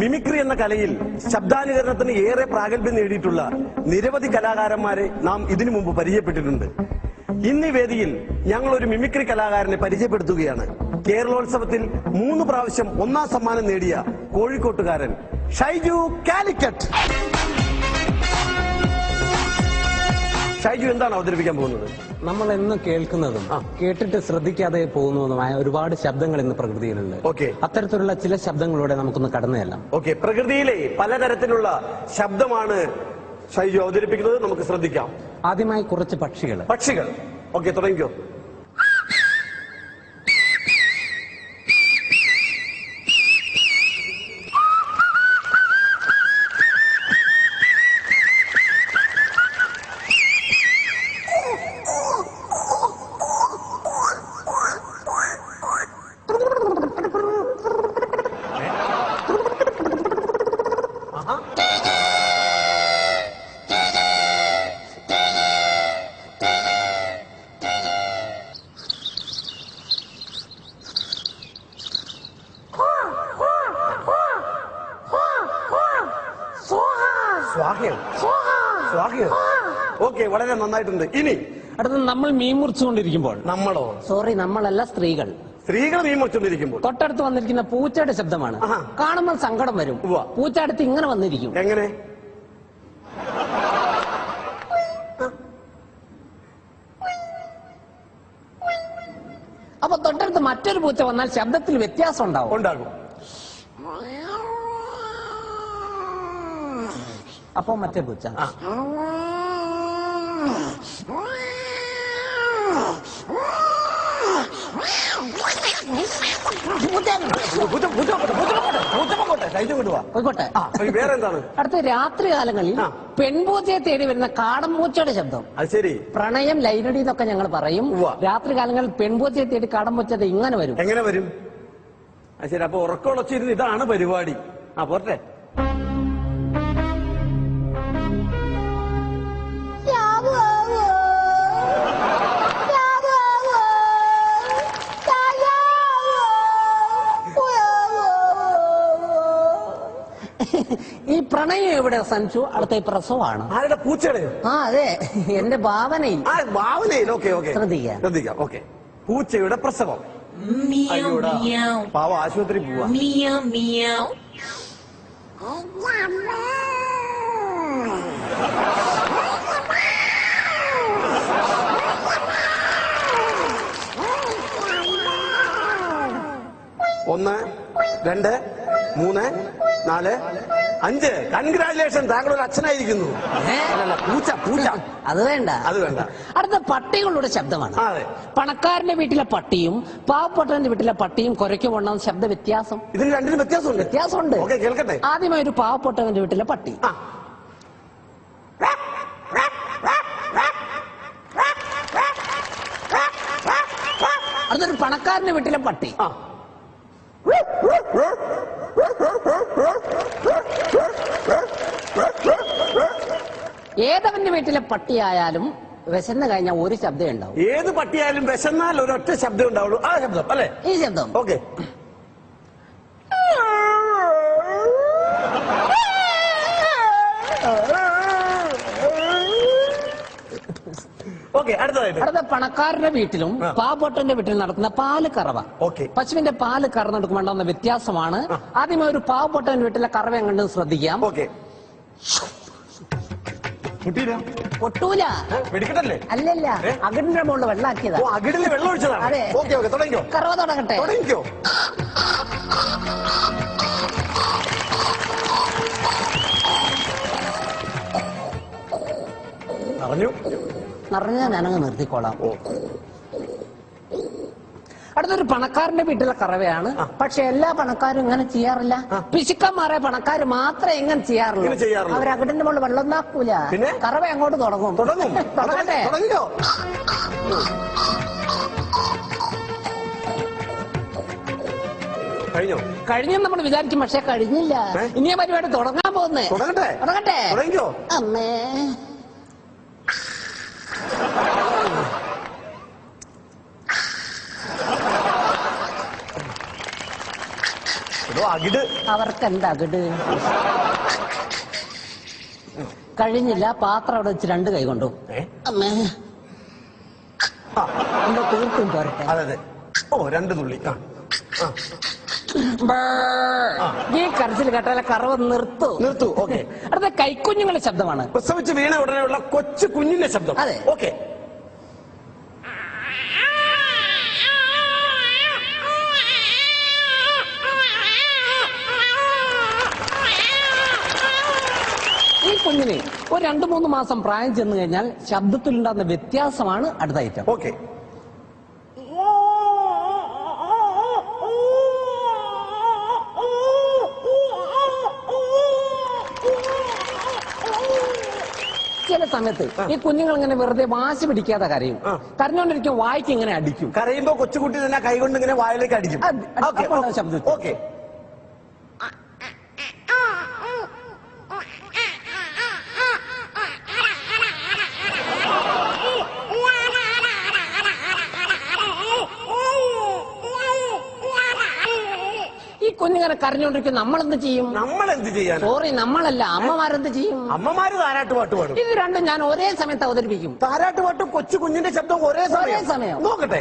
Mimicry എന്ന കലയിൽ ശബ്ദാനുകരണത്തിന് ഏറെ പ്രാഗൽഭ്യം നേടിയിട്ടുള്ള നിരവധി കലാകാരന്മാരെ നാം ഇതിനു മുമ്പ് പരിചയപ്പെട്ടിട്ടുണ്ട്. ഇന്ന് ഈ വേദിയിൽ ഞങ്ങൾ ഒരു മിമിക്രി കലാകാരനെ പരിചയപ്പെടുത്തുകയാണ്. കേരളോത്സവത്തിൽ 3 പ്രാവശ്യം 1ാം സമ്മാനം നേടിയ കോഴിക്കോട്ടുകാരൻ ഷൈജു കാലിക്കറ്റ്. ഷൈജു എന്താണ് അവതരിപ്പിക്കാൻ പോകുന്നത്? നമ്മൾ എന്ന് കേൾക്കുന്നതും കേട്ടിട്ട് ശ്രദ്ധിക്കാതെ പോകുന്നതുമായ ഒരുപാട് ശബ്ദങ്ങൾ ഇന്ന് പ്രകൃതിയിലുണ്ട്. അത്തരത്തിലുള്ള ചില ശബ്ദങ്ങളൂടെ നമുക്കൊന്ന് കടന്നു ചെല്ലാം. പ്രകൃതിയിലെ പലതരത്തിലുള്ള ശബ്ദമാണ് ഷൈജു അവതരിപ്പിക്കുന്നത്. നമുക്ക് ശ്രദ്ധിക്കാം. ആദ്യമായി കുറച്ച് പക്ഷികൾ. ഓക്കെ, തുടങ്ങിക്കോ. ഓക്കെ, വളരെ നന്നായിട്ടുണ്ട്. ഇനി അടുത്ത നമ്മൾ മീൻ മുറിച്ചുകൊണ്ടിരിക്കുമ്പോൾ. നമ്മളോ? സോറി, നമ്മളല്ല, സ്ത്രീകൾ മീൻ മുറിച്ചുകൊണ്ടിരിക്കുമ്പോൾ തൊട്ടടുത്ത് വന്നിരിക്കുന്ന പൂച്ചയുടെ ശബ്ദമാണ്. കാണുമ്പോൾ സങ്കടം വരും. പൂച്ച അടുത്ത് ഇങ്ങനെ വന്നിരിക്കും. എങ്ങനെ? അപ്പൊ തൊട്ടടുത്ത് മറ്റൊരു പൂച്ച വന്നാൽ ശബ്ദത്തിൽ വ്യത്യാസം ഉണ്ടാകും. അപ്പൊ മറ്റേ പൂച്ച വേറെന്താണ്? അടുത്ത രാത്രി കാലങ്ങളിൽ പെൺപൂച്ചയെ തേടി വരുന്ന കാടമ്പൂച്ചയുടെ ശബ്ദം. ശരി, പ്രണയം, ലൈനടി എന്നൊക്കെ ഞങ്ങൾ പറയും. രാത്രി കാലങ്ങളിൽ പെൺപൂച്ചയെ തേടി കാടമ്പൂച്ചത് ഇങ്ങനെ വരും. എങ്ങനെ വരും? ശരി, അപ്പൊ ഉറക്കമുളച്ചിരുന്ന് ഇതാണ് പരിപാടി. പോട്ടെ. ഈ പ്രണയം എവിടെ അവസാനിച്ചു? അടുത്ത ഈ പ്രസവമാണ്. ആരുടെ? പൂച്ചയുടെ? അതെ, എന്റെ ഭാവനയിൽ. ശ്രദ്ധിക്കാം. ഓക്കെ, പൂച്ചയുടെ പ്രസവം. പാവ ആശുപത്രി പോവാ. ഒന്ന്, 2, 3, 4, 5. കൺഗ്രാജുലേഷൻ, താങ്കൾ ഒരു അച്ഛനായിരിക്കുന്നു. പൂച്ച അത് വേണ്ട. അടുത്ത പട്ടികളുടെ ശബ്ദമാണ്. പണക്കാരന്റെ വീട്ടിലെ പട്ടിയും പാവപ്പെട്ടവന്റെ വീട്ടിലെ പട്ടിയും കുരയ്ക്കുകൊണ്ടാണ് ശബ്ദ വ്യത്യാസം. ഇതിന് രണ്ടിനും വ്യത്യാസമുണ്ട്. കേൾക്കട്ടെ. ആദ്യമായി ഒരു പാവപ്പെട്ടവന്റെ വീട്ടിലെ പട്ടി. അടുത്തൊരു പണക്കാരന്റെ വീട്ടിലെ പട്ടി. ഏതവന്റെ വീട്ടിലെ പട്ടിയായാലും വിശന്ന് കഴിഞ്ഞാൽ ഒരു ശബ്ദം ഉണ്ടാവും. ഏത് പട്ടിയായാലും വിശന്നാൽ ഒരൊറ്റ ശബ്ദം ഉണ്ടാവുള്ളൂ. ആ ശബ്ദം അല്ലേ? ഈ ശബ്ദം. ഓക്കെ. അടുത്ത പണക്കാരന്റെ വീട്ടിലും പാവപ്പെട്ടവന്റെ വീട്ടിലും നടത്തുന്ന പാല് കറവ. പശുവിന്റെ പാല് കറന്നെടുക്കുമ്പോൾ ഉണ്ടാകുന്ന വ്യത്യാസമാണ്. ആദ്യമേ ഒരു പാവപ്പെട്ടവന്റെ വീട്ടിലെ കറവ എങ്ങനെയും ശ്രദ്ധിക്കാം. പൊട്ടൂല. അല്ലല്ല, അകിടിന്റെ മുകളിൽ വെള്ളാക്കിയതാ. വെള്ളം ഒഴിച്ചതാണ്. അതെ. കറവ തുടങ്ങട്ടെ. നിറഞ്ഞ ഞാനങ്ങ് നിർത്തിക്കോളാം. അടുത്തൊരു പണക്കാരന്റെ വീട്ടിലെ കറവയാണ്. പക്ഷെ എല്ലാ പണക്കാരും ഇങ്ങനെ ചെയ്യാറില്ല. പിശുക്കന്മാരെ പണക്കാർ മാത്രമേ ഇങ്ങനെ ചെയ്യാറുള്ളൂ. അവർ അകിടിന്റെ മുകളിൽ വെള്ളം നാക്കൂല. കറവ അങ്ങോട്ട് തുടങ്ങട്ടെ. കഴിഞ്ഞു നമ്മൾ വിചാരിക്കും, പക്ഷെ കഴിഞ്ഞില്ല. ഇനിയും പരിപാടി തുടങ്ങാൻ പോകുന്നേ. തുടങ്ങട്ടെ. അമ്മേ, അകിട്. അവർക്ക് എന്താ അകിട്? കഴിഞ്ഞില്ല, പാത്രം അവിടെ വെച്ച് 2 കൈ കൊണ്ടു. അമ്മേ, എന്റെ തീർത്തും പോരട്ടെ. അതെ. ഓ, 2 തുള്ളി. ഈ കരച്ചിൽ കേട്ടാലെ കറവ് നിർത്തൂ. ഓക്കെ. അടുത്ത കൈക്കുഞ്ഞുങ്ങളുടെ ശബ്ദമാണ്. പ്രസവിച്ച് വീണ ഉടനെയുള്ള കൊച്ചു കുഞ്ഞിന്റെ ശബ്ദം. അതെ. ഓക്കെ. ഈ കുഞ്ഞിന് ഒരു 2-3 മാസം പ്രായം ചെന്ന് കഴിഞ്ഞാൽ ശബ്ദത്തിലുണ്ടാകുന്ന വ്യത്യാസമാണ് അടുത്ത ഐറ്റം. ഓക്കെ. ചില സമയത്ത് ഈ കുഞ്ഞുങ്ങൾ ഇങ്ങനെ വെറുതെ വാശി പിടിക്കാതെ കരയും. കരഞ്ഞോണ്ടിരിക്കും, വായിക്ക് ഇങ്ങനെ അടിക്കും. കരയുമ്പോ കൊച്ചുകുട്ടി തന്നെ കൈകൊണ്ട് ഇങ്ങനെ വായിലേക്ക് അടിക്കും. ശബ്ദം. ഓക്കെ. ഈ കുഞ്ഞുങ്ങളെ കരഞ്ഞോണ്ടിരിക്കും, നമ്മളെന്ത് ചെയ്യും? സോറി, നമ്മളല്ല, അമ്മമാരെന്ത് ചെയ്യും? അമ്മമാര് താരാട്ടുപാട്ട് പാടും. ഇത് രണ്ടും ഞാൻ ഒരേ സമയത്ത് അവതരിപ്പിക്കും. താരാട്ടുപാട്ടും കൊച്ചു കുഞ്ഞിന്റെ ശബ്ദം ഒരേ സമയം. നോക്കട്ടെ.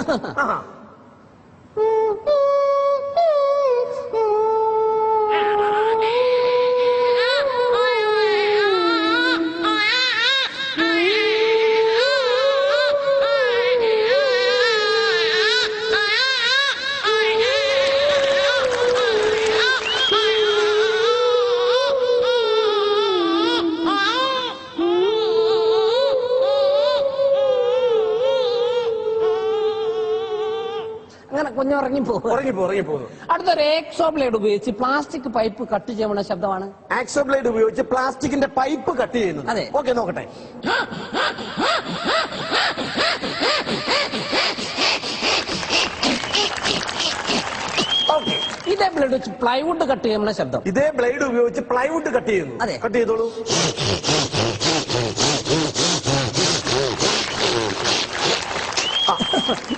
കുഞ്ഞു ഉറങ്ങിപ്പോകുന്നു. അടുത്തൊരു ആക്സോ ബ്ലേഡ് ഉപയോഗിച്ച് പ്ലാസ്റ്റിക് പൈപ്പ് കട്ട് ചെയ്യുന്ന ശബ്ദമാണ്. ആക്സോ ബ്ലേഡ് ഉപയോഗിച്ച് പ്ലാസ്റ്റിക്കിന്റെ പൈപ്പ് കട്ട് ചെയ്യുന്നത്. അതെ. ഓക്കെ, നോക്കട്ടെ. ഇതേ ബ്ലേഡ് വെച്ച് പ്ലൈവുഡ് കട്ട് ചെയ്യുന്ന ശബ്ദം. ഇതേ ബ്ലേഡ് ഉപയോഗിച്ച് പ്ലൈവുഡ് കട്ട് ചെയ്യുന്നു. അതെ. കട്ട് ചെയ്തോളൂ.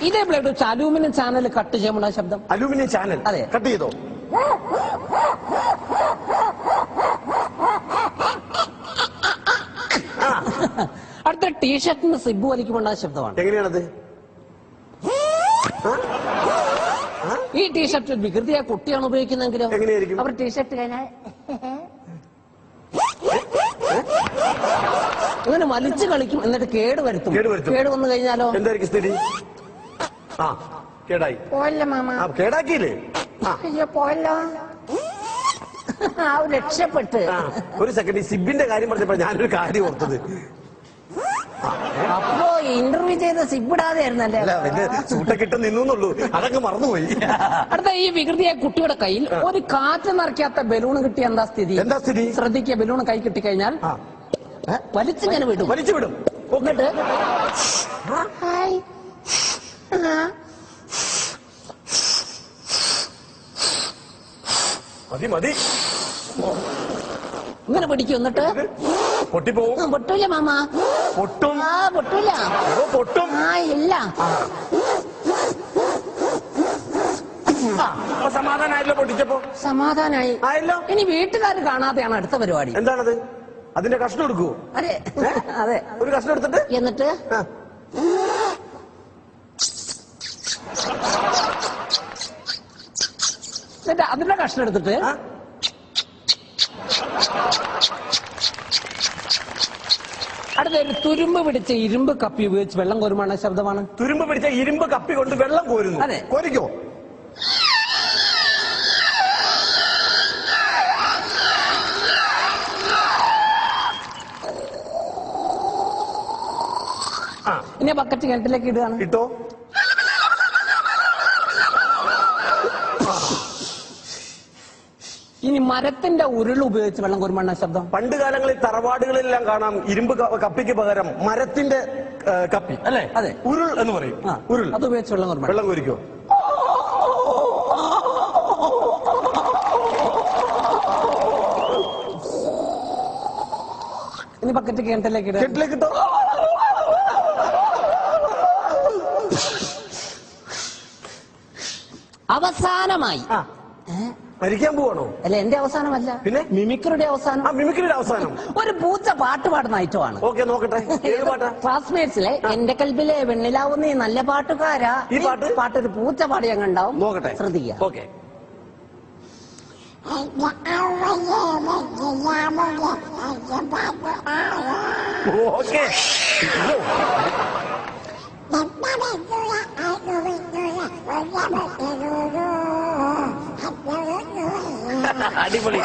ഇതേ ബ്ലേഡ് വെച്ച് അലൂമിനിയം ചാനൽ കട്ട് ചെയ്യുന്ന ശബ്ദം. Aluminium channel. അതെ. കട്ട് ചെയ്തോ. അടുത്ത ടീഷർട്ടിന് സിബ് വലിക്കുമ്പോണ്ട ശബ്ദമാണ്. എങ്ങനെയാണത്? ഈ ടീഷർട്ട് വികൃതിയായ കുട്ടിയാണ് ഉപയോഗിക്കുന്നതെങ്കിലും എങ്ങനെയായിരിക്കും? അവർ ടീഷർട്ട് കഴിഞ്ഞാൽ അങ്ങനെ വലിച്ചു കളിക്കും, എന്നിട്ട് കേട് വരുത്തും. കേട് വന്നു കഴിഞ്ഞാലോ എന്തായിരിക്കും സ്ഥിതി? കേടായി പോയല്ല മാമ. കേടാക്കിയില്ലേ? അയ്യോ, പോയല്ലോ. രക്ഷപ്പെട്ട്. ഒരു സെക്കൻഡ്, ഈ സിബിന്റെ കാര്യം പറഞ്ഞപ്പോ ഞാനൊരു കാര്യം ഓർത്തത്. അപ്പോ ഇന്റർവ്യൂ ചെയ്ത സിബിടാതെ ആയിരുന്നല്ലേ? സൂട്ടക്കിട്ട് നിന്നുള്ളൂ, അതൊക്കെ മറന്നുപോയി. അടുത്ത ഈ വികൃതിയായ കുട്ടിയുടെ കയ്യിൽ ഒരു കാറ്റ് നിറയ്ക്കാത്ത ബലൂൺ കിട്ടിയ എന്താ സ്ഥിതി? ശ്രദ്ധിക്കുക, ബലൂൺ കൈ കിട്ടിക്കഴിഞ്ഞാൽ വലിച്ചിങ്ങനെ വിടും. എന്നിട്ട് മതി ഇങ്ങനെ പിടിക്കും, എന്നിട്ട് പൊട്ടിപ്പോവും. പൊട്ടൂല മാമ. പൊട്ടും. പൊട്ടൂല. പൊട്ടും. ഇല്ല. സമാധാനായല്ലോ? പൊട്ടിച്ചപ്പോ സമാധാനായി ആയല്ലോ. ഇനി വീട്ടുകാർ കാണാതെയാണ് അടുത്ത പരിപാടി. എന്താണത്? അതിന്റെ കഷ്ണം എടുക്കുവോ? അതെ, അതെ. ഒരു കഷ്ണം എടുത്തിട്ട് എന്നിട്ട് അതിന്റെ കഷ്ണം എടുത്തിട്ട് അടുത്തൊരു തുരുമ്പ് പിടിച്ച ഇരുമ്പ് കപ്പി ഉപയോഗിച്ച് വെള്ളം കോരുമാണ് ശബ്ദമാണ്. തുരുമ്പ് പിടിച്ച ഇരുമ്പ് കപ്പി കൊണ്ട് വെള്ളം കോരുന്നു. അതെ. കോരിക്കോ. ഇനി ബക്കറ്റ് കിണറ്റിലേക്ക് ഇടുകയാണ്. ഇട്ടോ. ഇനി മരത്തിന്റെ ഉരുൾ ഉപയോഗിച്ച് വെള്ളം കോരുമാണ് ശബ്ദം. പണ്ട് കാലങ്ങളിൽ തറവാടുകളിലെല്ലാം കാണാം ഇരുമ്പ് കപ്പിക്ക് പകരം മരത്തിന്റെ കപ്പി, അല്ലെ? അതെ. ഉരുൾ എന്ന് പറയും. ഉരുൾ അത് ഉപയോഗിച്ച് വെള്ളം കോരിക്കോ. ഇനി ബക്കറ്റ് കിണറ്റിലേക്ക് ഇട്ടോ. അവസാനമായി മരിക്കാൻ പോവാണോ? അല്ല, എന്റെ അവസാനമല്ല, പിന്നെ മിമിക്രിയുടെ അവസാനം. ആ മിമിക്രിയുടെ അവസാനം ഒരു പൂച്ച പാട്ട് പാടുന്ന ഐറ്റമാണ്. ഓക്കെ, നോക്കട്ടെ. ഏത് പാട്ടാ? ക്ലാസ്മേറ്റ്സിലെ എന്റെ കൽബിലെ വെണ്ണിലാവുന്ന ഈ നല്ല പാട്ടുകാരാ. ഈ പാട്ട് ഒരു പൂച്ച പാടി അങ്ങ് ഉണ്ടാവും. നോക്കട്ടെ, ശ്രദ്ധിക്കുക. ഓക്കെ. ഓക്കെ. അടിപൊളി.